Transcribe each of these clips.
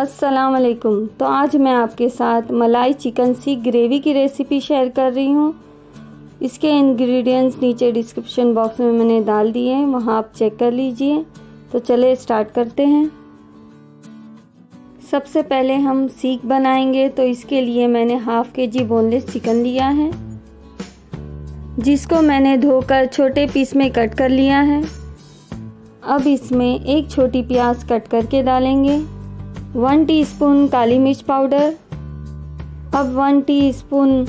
अस्सलाम वालेकुम। तो आज मैं आपके साथ मलाई चिकन सीख ग्रेवी की रेसिपी शेयर कर रही हूँ। इसके इंग्रेडिएंट्स नीचे डिस्क्रिप्शन बॉक्स में मैंने डाल दिए हैं, वहाँ आप चेक कर लीजिए। तो चलिए स्टार्ट करते हैं। सबसे पहले हम सीख बनाएंगे, तो इसके लिए मैंने हाफ kg बोनलेस चिकन लिया है, जिसको मैंने धोकर छोटे पीस में कट कर लिया है। अब इसमें एक छोटी प्याज कट करके डालेंगे, 1 टीस्पून काली मिर्च पाउडर, अब 1 टीस्पून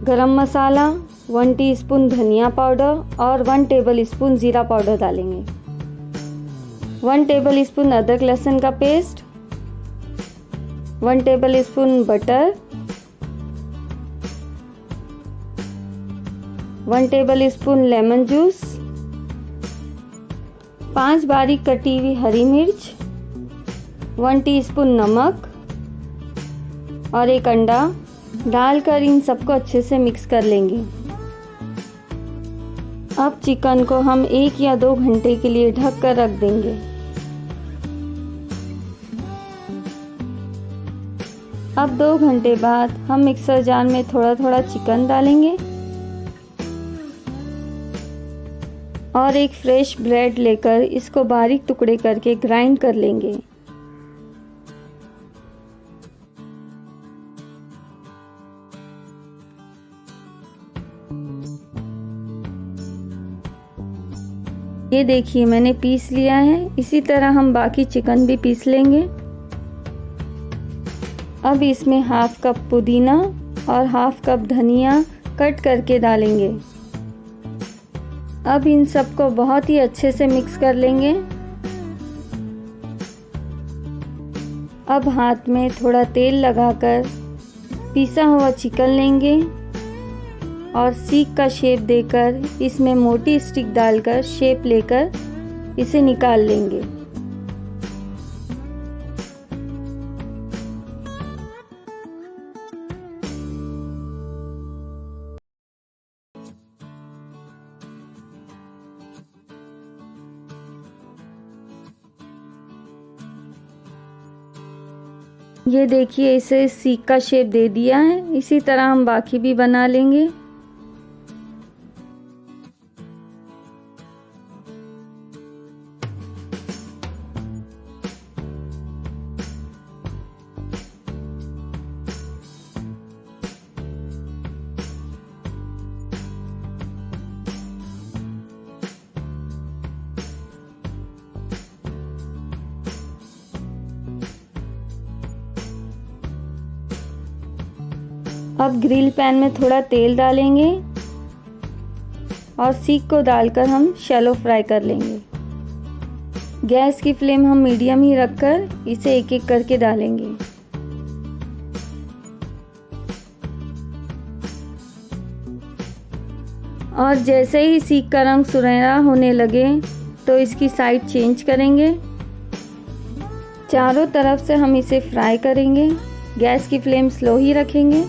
गरम मसाला, 1 टीस्पून धनिया पाउडर और 1 टेबलस्पून ज़ीरा पाउडर डालेंगे, 1 टेबलस्पून अदरक लहसुन का paste, 1 tablespoon butter, 1 tablespoon lemon juice, 5 बारीक कटी हुई हरी मिर्च, 1 टीस्पून नमक और एक अंडा डालकर इन सबको अच्छे से मिक्स कर लेंगे। अब चिकन को हम 1 या 2 घंटे के लिए ढक कर रख देंगे। अब 2 घंटे बाद हम मिक्सर जार में थोड़ा थोड़ा चिकन डालेंगे और एक फ्रेश ब्रेड लेकर इसको बारीक टुकड़े करके ग्राइंड कर लेंगे। ये देखिए मैंने पीस लिया है। इसी तरह हम बाकी चिकन भी पीस लेंगे। अब इसमें हाफ कप पुदीना और हाफ कप धनिया कट करके डालेंगे। अब इन सबको बहुत ही अच्छे से मिक्स कर लेंगे। अब हाथ में थोड़ा तेल लगाकर पिसा हुआ चिकन लेंगे और सीख का शेप देकर इसमें मोटी स्टिक डालकर शेप लेकर इसे निकाल लेंगे। ये देखिए इसे सीख का शेप दे दिया है। इसी तरह हम बाकी भी बना लेंगे। अब ग्रिल पैन में थोड़ा तेल डालेंगे और सीख को डालकर हम शैलो फ्राई कर लेंगे। गैस की फ्लेम हम मीडियम ही रखकर इसे एक एक करके डालेंगे। और जैसे ही सीख का रंग सुनहरा होने लगे तो इसकी साइड चेंज करेंगे। चारों तरफ से हम इसे फ्राई करेंगे। गैस की फ्लेम स्लो ही रखेंगे।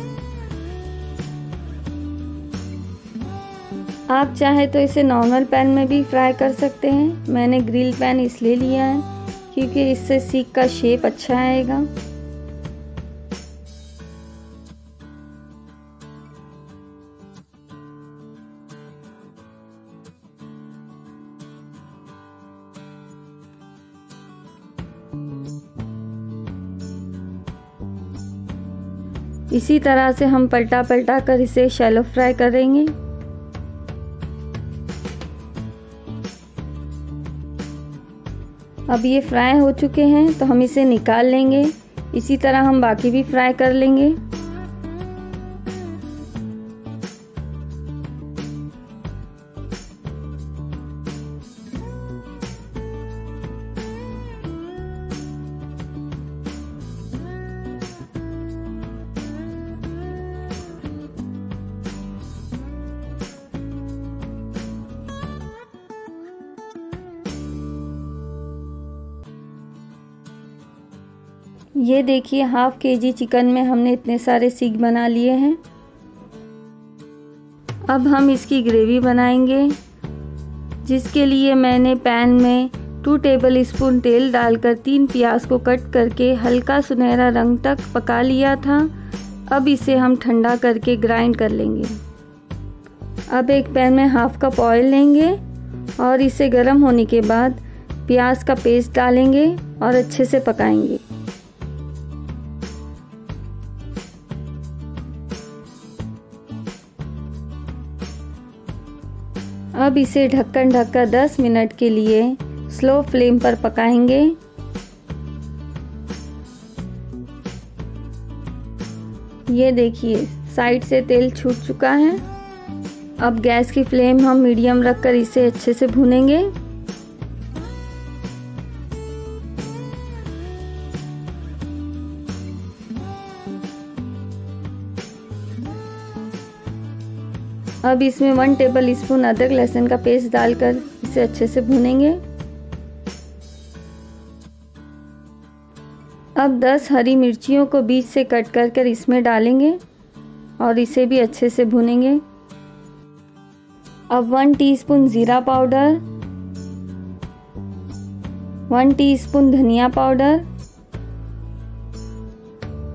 आप चाहे तो इसे नॉर्मल पैन में भी फ्राई कर सकते हैं। मैंने ग्रिल पैन इसलिए लिया है क्योंकि इससे सीख का शेप अच्छा आएगा। इसी तरह से हम पलटा पलटा कर इसे शैलो फ्राई करेंगे। अब ये फ्राई हो चुके हैं तो हम इसे निकाल लेंगे। इसी तरह हम बाकी भी फ्राई कर लेंगे। ये देखिए हाफ kg चिकन में हमने इतने सारे सीख बना लिए हैं। अब हम इसकी ग्रेवी बनाएंगे, जिसके लिए मैंने पैन में 2 टेबल स्पून तेल डालकर 3 प्याज को कट करके हल्का सुनहरा रंग तक पका लिया था। अब इसे हम ठंडा करके ग्राइंड कर लेंगे। अब एक पैन में हाफ कप ऑयल लेंगे और इसे गर्म होने के बाद प्याज का पेस्ट डालेंगे और अच्छे से पकाएंगे। अब इसे ढक्कन ढककर 10 मिनट के लिए स्लो फ्लेम पर पकाएंगे। ये देखिए साइड से तेल छूट चुका है। अब गैस की फ्लेम हम मीडियम रखकर इसे अच्छे से भूनेंगे। अब इसमें 1 टेबल स्पून अदरक लहसुन का पेस्ट डालकर इसे अच्छे से भूनेंगे। अब 10 हरी मिर्चियों को बीच से कट कर इसमें डालेंगे और इसे भी अच्छे से भूनेंगे। अब 1 टीस्पून जीरा पाउडर, 1 टीस्पून धनिया powder,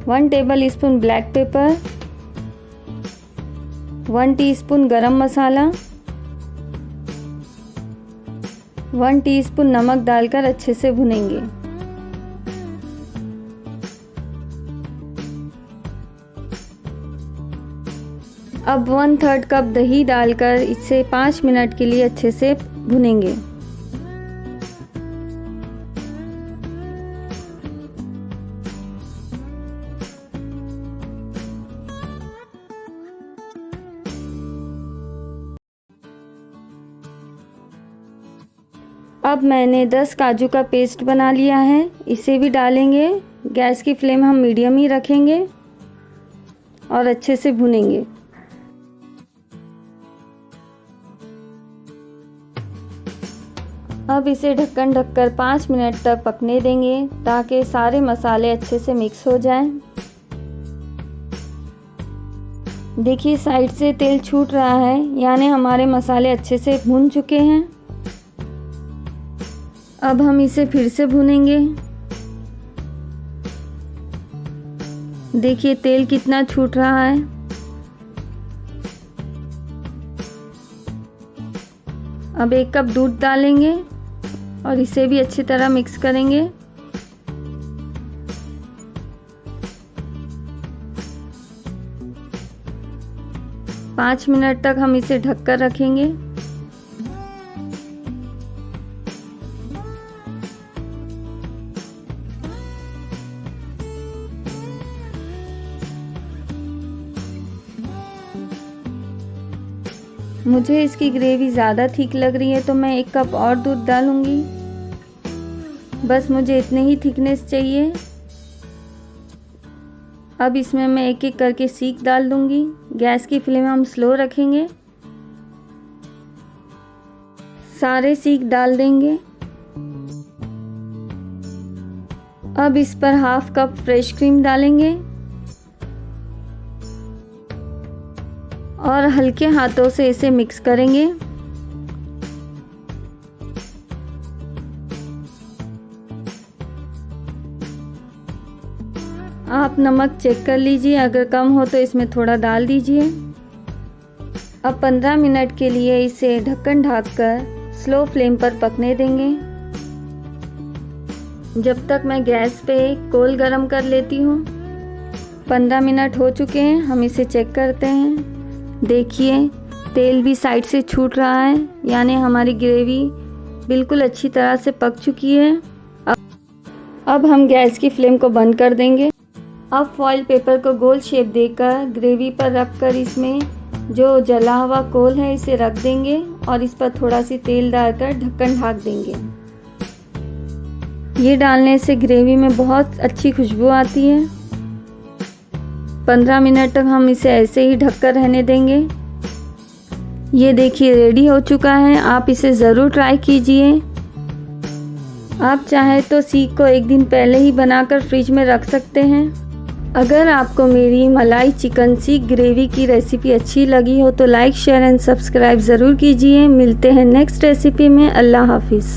1 table spoon black pepper, 1 teaspoon गरम मसाला, 1 टीस्पून नमक डालकर अच्छे से भुनेंगे। अब 1/3 कप दही डालकर इसे 5 मिनट के लिए अच्छे से भुनेंगे। अब मैंने 10 काजू का पेस्ट बना लिया है, इसे भी डालेंगे। गैस की फ्लेम हम मीडियम ही रखेंगे और अच्छे से भुनेंगे। अब इसे ढक्कन ढककर 5 मिनट तक पकने देंगे ताकि सारे मसाले अच्छे से मिक्स हो जाएं। देखिए साइड से तेल छूट रहा है, यानी हमारे मसाले अच्छे से भून चुके हैं। अब हम इसे फिर से भूनेंगे। देखिए तेल कितना छूट रहा है। अब 1 कप दूध डालेंगे और इसे भी अच्छी तरह मिक्स करेंगे। पाँच मिनट तक हम इसे ढककर रखेंगे। मुझे इसकी ग्रेवी ज़्यादा थिक लग रही है तो मैं 1 कप और दूध डालूंगी। बस मुझे इतने ही थिकनेस चाहिए। अब इसमें मैं एक एक करके सीख डाल दूंगी। गैस की फ्लेम हम स्लो रखेंगे। सारे सीख डाल देंगे। अब इस पर हाफ कप फ्रेश क्रीम डालेंगे और हल्के हाथों से इसे मिक्स करेंगे। आप नमक चेक कर लीजिए, अगर कम हो तो इसमें थोड़ा डाल दीजिए। अब 15 मिनट के लिए इसे ढक्कन ढककर स्लो फ्लेम पर पकने देंगे। जब तक मैं गैस पे कोल गरम कर लेती हूँ। 15 मिनट हो चुके हैं, हम इसे चेक करते हैं। देखिए तेल भी साइड से छूट रहा है, यानी हमारी ग्रेवी बिल्कुल अच्छी तरह से पक चुकी है। अब हम गैस की फ्लेम को बंद कर देंगे। अब फॉइल पेपर को गोल शेप देकर ग्रेवी पर रखकर इसमें जो जला हुआ कोल है इसे रख देंगे और इस पर थोड़ा सी तेल डालकर ढक्कन ढक देंगे। ये डालने से ग्रेवी में बहुत अच्छी खुशबू आती है। 15 मिनट तक हम इसे ऐसे ही ढककर रहने देंगे। ये देखिए रेडी हो चुका है। आप इसे ज़रूर ट्राई कीजिए। आप चाहे तो सीख को 1 दिन पहले ही बनाकर फ्रिज में रख सकते हैं। अगर आपको मेरी मलाई चिकन सीख ग्रेवी की रेसिपी अच्छी लगी हो तो लाइक शेयर एंड सब्सक्राइब ज़रूर कीजिए। मिलते हैं नेक्स्ट रेसिपी में। अल्लाह हाफिज़।